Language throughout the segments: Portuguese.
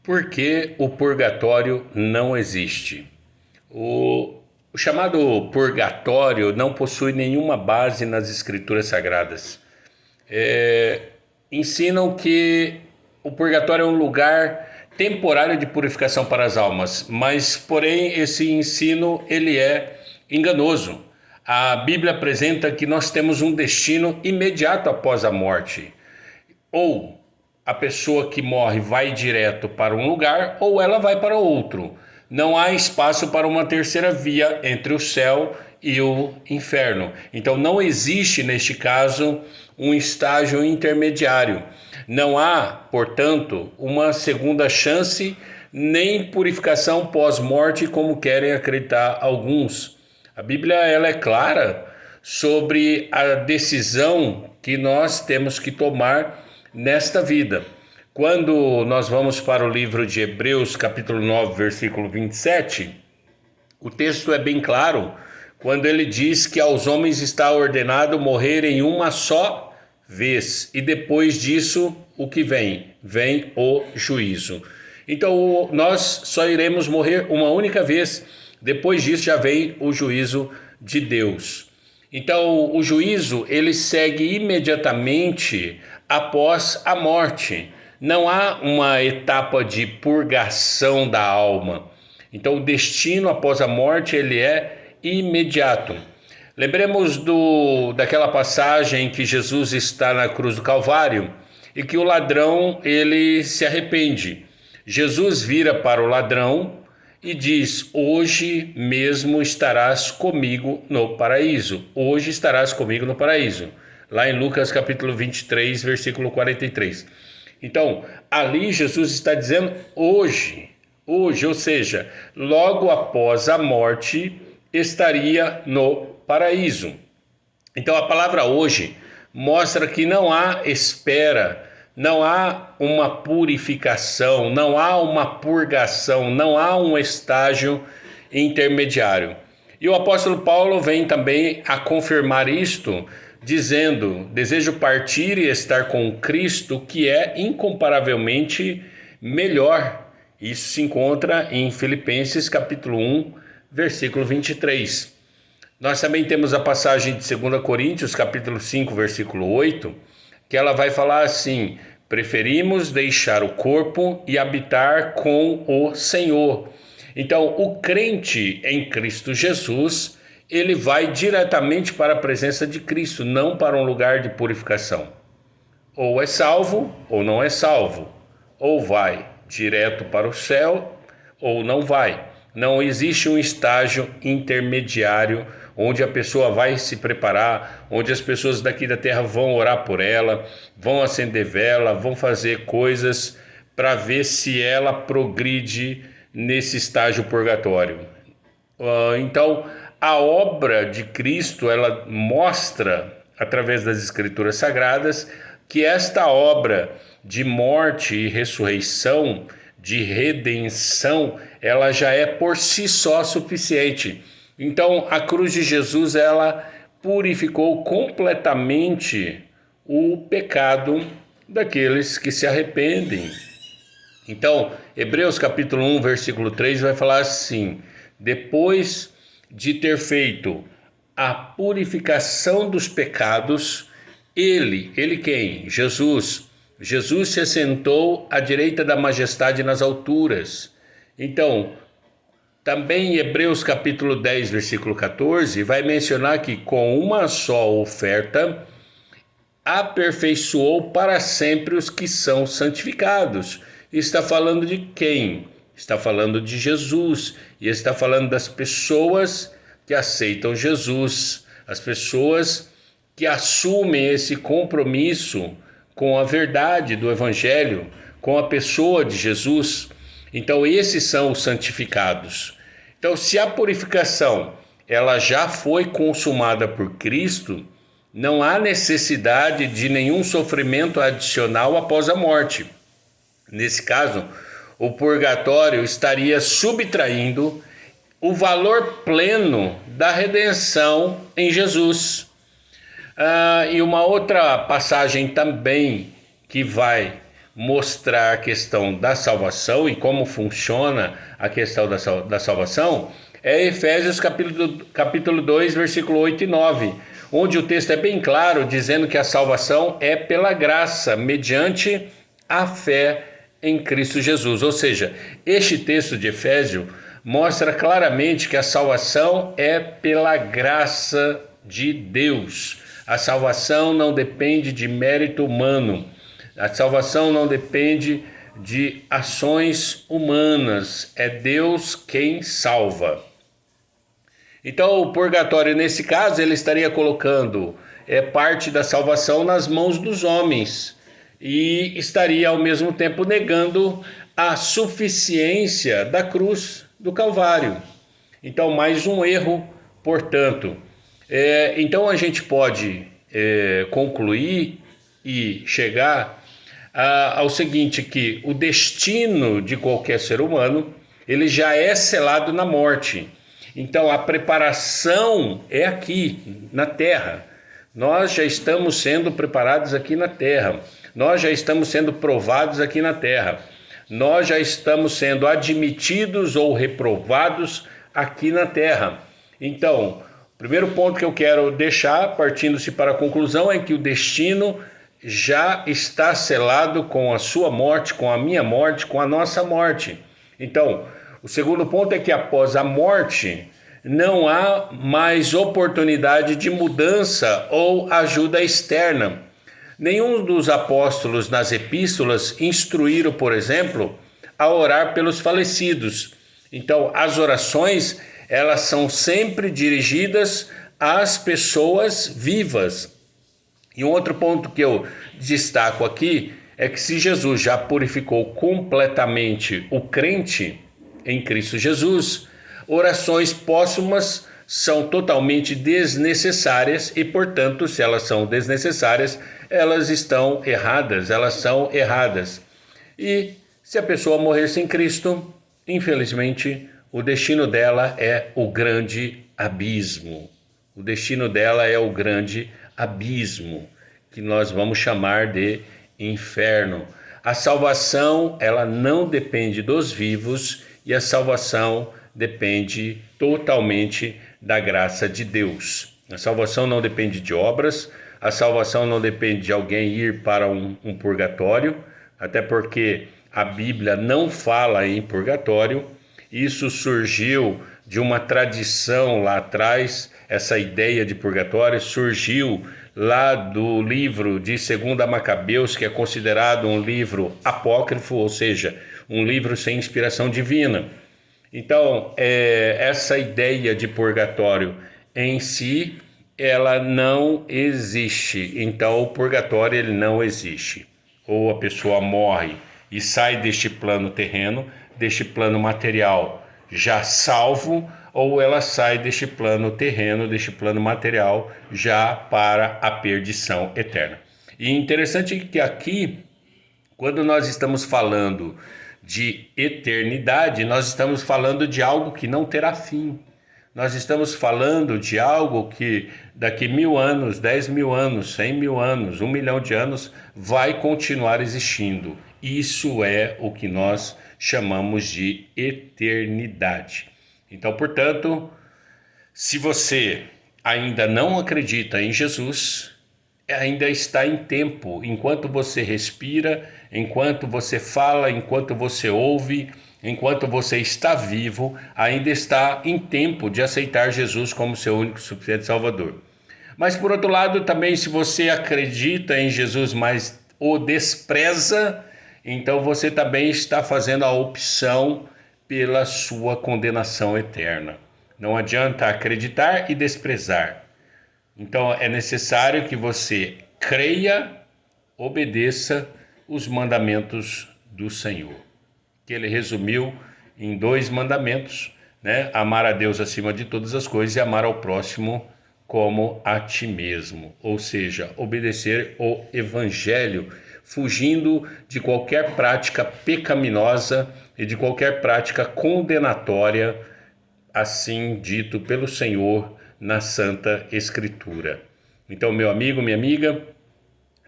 Por que o purgatório não existe? O chamado purgatório não possui nenhuma base nas escrituras sagradas. Ensinam que o purgatório é um lugar temporário de purificação para as almas, mas porém esse ensino ele é enganoso. A Bíblia apresenta que nós temos um destino imediato após a morte. Ou a pessoa que morre vai direto para um lugar ou ela vai para outro. Não há espaço para uma terceira via entre o céu e o inferno. Então não existe neste caso um estágio intermediário. Não há, portanto, uma segunda chance nem purificação pós-morte como querem acreditar alguns. A Bíblia ela é clara sobre a decisão que nós temos que tomar nesta vida. Quando nós vamos para o livro de Hebreus, capítulo 9, versículo 27, o texto é bem claro quando ele diz que aos homens está ordenado morrerem uma só vez e depois disso o que vem? Vem o juízo. Então nós só iremos morrer uma única vez, depois disso já vem o juízo de Deus. Então o juízo ele segue imediatamente após a morte. Não há uma etapa de purgação da alma. Então o destino após a morte ele é imediato. Lembremos daquela passagem em que Jesus está na cruz do Calvário e que o ladrão ele se arrepende. Jesus vira para o ladrão e diz: hoje mesmo estarás comigo no paraíso. Hoje estarás comigo no paraíso. Lá em Lucas capítulo 23, versículo 43. Então, ali Jesus está dizendo hoje, ou seja, logo após a morte, estaria no paraíso. Então, a palavra hoje mostra que não há espera, não há uma purificação, não há uma purgação, não há um estágio intermediário. E o apóstolo Paulo vem também a confirmar isto, dizendo: desejo partir e estar com Cristo, que é incomparavelmente melhor. Isso se encontra em Filipenses capítulo 1, versículo 23. Nós também temos a passagem de 2 Coríntios capítulo 5, versículo 8, que ela vai falar assim: preferimos deixar o corpo e habitar com o Senhor. Então, o crente em Cristo Jesus, ele vai diretamente para a presença de Cristo, não para um lugar de purificação. Ou é salvo ou não é salvo. Ou vai direto para o céu ou não vai. Não existe um estágio intermediário onde a pessoa vai se preparar, onde as pessoas daqui da terra vão orar por ela, vão acender vela, vão fazer coisas para ver se ela progride nesse estágio purgatório. Então, a obra de Cristo, ela mostra, através das Escrituras Sagradas, que esta obra de morte e ressurreição, de redenção, ela já é por si só suficiente. Então, a cruz de Jesus, ela purificou completamente o pecado daqueles que se arrependem. Então, Hebreus capítulo 1, versículo 3 vai falar assim: depois de ter feito a purificação dos pecados, ele quem? Jesus se assentou à direita da majestade nas alturas. Então, também em Hebreus capítulo 10, versículo 14, vai mencionar que com uma só oferta aperfeiçoou para sempre os que são santificados. Está falando de quem? Está falando de Jesus, e está falando das pessoas que aceitam Jesus, as pessoas que assumem esse compromisso com a verdade do Evangelho, com a pessoa de Jesus. Então esses são os santificados. Então, se a purificação ela já foi consumada por Cristo, não há necessidade de nenhum sofrimento adicional após a morte. Nesse caso, o purgatório estaria subtraindo o valor pleno da redenção em Jesus. E uma outra passagem também que vai mostrar a questão da salvação e como funciona a questão da salvação é Efésios capítulo 2, versículo 8 e 9, onde o texto é bem claro, dizendo que a salvação é pela graça, mediante a fé em Cristo Jesus. Ou seja, este texto de Efésios mostra claramente que a salvação é pela graça de Deus. A salvação não depende de mérito humano. A salvação não depende de ações humanas. É Deus quem salva. Então, o purgatório, nesse caso, ele estaria colocando parte da salvação nas mãos dos homens e estaria, ao mesmo tempo, negando a suficiência da cruz do Calvário. Então, mais um erro, portanto. Então, a gente pode concluir e chegar ao seguinte, que o destino de qualquer ser humano, ele já é selado na morte. Então, a preparação é aqui, na Terra. Nós já estamos sendo preparados aqui na Terra. Nós já estamos sendo provados aqui na Terra. Nós já estamos sendo admitidos ou reprovados aqui na Terra. Então, o primeiro ponto que eu quero deixar, partindo-se para a conclusão, é que o destino já está selado com a sua morte, com a minha morte, com a nossa morte. Então, o segundo ponto é que após a morte não há mais oportunidade de mudança ou ajuda externa. Nenhum dos apóstolos nas epístolas instruíram, por exemplo, a orar pelos falecidos. Então, as orações, elas são sempre dirigidas às pessoas vivas. E um outro ponto que eu destaco aqui é que se Jesus já purificou completamente o crente em Cristo Jesus, orações póstumas são totalmente desnecessárias e, portanto, se elas são desnecessárias, elas estão erradas, elas são erradas. E se a pessoa morrer sem Cristo, infelizmente, o destino dela é o grande abismo. O destino dela é o grande abismo, que nós vamos chamar de inferno. A salvação, ela não depende dos vivos e a salvação depende totalmente da graça de Deus. A salvação não depende de obras, a salvação não depende de alguém ir para um purgatório, até porque a Bíblia não fala em purgatório. Isso surgiu de uma tradição lá atrás, essa ideia de purgatório surgiu lá do livro de 2 Macabeus, que é considerado um livro apócrifo, ou seja, um livro sem inspiração divina. Então, essa ideia de purgatório em si, ela não existe. Então, o purgatório ele não existe. Ou a pessoa morre e sai deste plano terreno, deste plano material já salvo, ou ela sai deste plano terreno, deste plano material já para a perdição eterna. E interessante que aqui, quando nós estamos falando de eternidade, nós estamos falando de algo que não terá fim. Nós estamos falando de algo que daqui 1000 anos, 10.000 anos, 100.000 anos, 1 milhão de anos vai continuar existindo. Isso é o que nós chamamos de eternidade. Então, portanto, se você ainda não acredita em Jesus, ainda está em tempo, enquanto você respira, enquanto você fala, enquanto você ouve, enquanto você está vivo, ainda está em tempo de aceitar Jesus como seu único e suficiente Salvador. Mas por outro lado, também se você acredita em Jesus, mas o despreza, então você também está fazendo a opção pela sua condenação eterna. Não adianta acreditar e desprezar. Então é necessário que você creia, obedeça os mandamentos do Senhor, que ele resumiu em 2 mandamentos, né? Amar a Deus acima de todas as coisas e amar ao próximo como a ti mesmo. Ou seja, obedecer o Evangelho, fugindo de qualquer prática pecaminosa e de qualquer prática condenatória, assim dito pelo Senhor na Santa Escritura. Então, meu amigo, minha amiga,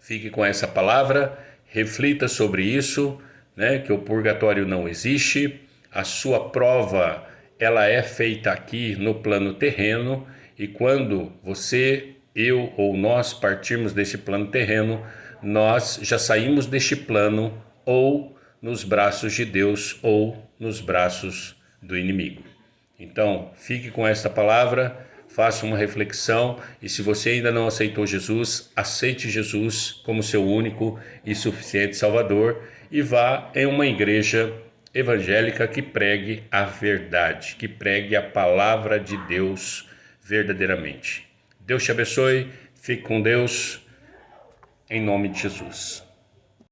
fique com essa palavra reflita sobre isso, né, que o purgatório não existe, a sua prova ela é feita aqui no plano terreno, e quando você, eu ou nós partirmos deste plano terreno, nós já saímos deste plano ou nos braços de Deus ou nos braços do inimigo. Então, fique com esta palavra, faça uma reflexão, e se você ainda não aceitou Jesus, aceite Jesus como seu único e suficiente Salvador e vá em uma igreja evangélica que pregue a verdade, que pregue a palavra de Deus verdadeiramente. Deus te abençoe, fique com Deus, em nome de Jesus.